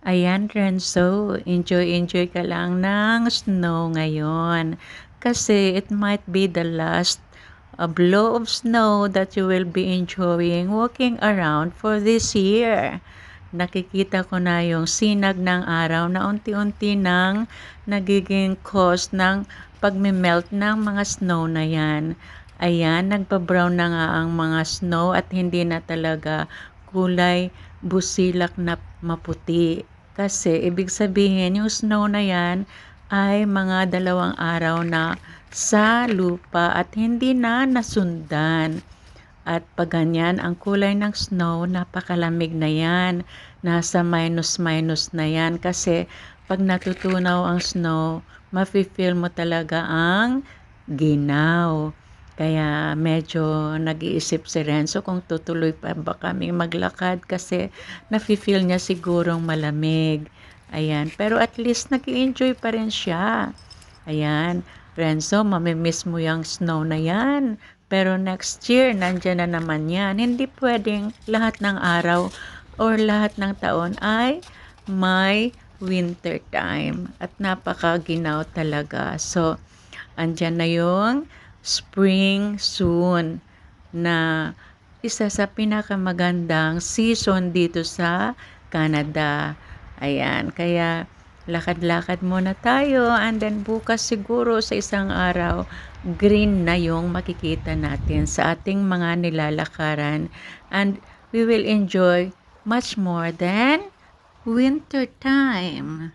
Ayan, Renzo, enjoy ka lang ng snow ngayon. Kasi it might be the last blow of snow that you will be enjoying walking around for this year. Nakikita ko na yung sinag ng araw na unti-unti nang nagiging cause ng pagme-melt ng mga snow na yan. Ayan, nagpa-brown na nga ang mga snow at hindi na talaga kulay busilak na maputi. Kasi ibig sabihin yung snow na yan ay mga 2 araw na sa lupa at hindi na nasundan. At pag ganyan ang kulay ng snow, napakalamig na yan. Nasa minus na yan kasi pag natutunaw ang snow, mafe-feel mo talaga ang ginaw. Kaya medyo nag-iisip si Renzo kung tutuloy pa ba kaming maglakad kasi nafe-feel niya sigurong malamig. Ayan, pero at least nag-enjoy pa rin siya. Ayan, Renzo, mamimiss mo yung snow na yan. Pero next year, nandiyan na naman yan. Hindi pwedeng lahat ng araw or lahat ng taon ay may winter time. At napakaginaw talaga. So, andyan na yung spring soon na isa sa pinakamagandang season dito sa Canada. Ayan, kaya lakad-lakad muna tayo and then bukas siguro sa isang araw, green na yung makikita natin sa ating mga nilalakaran and we will enjoy much more than winter time.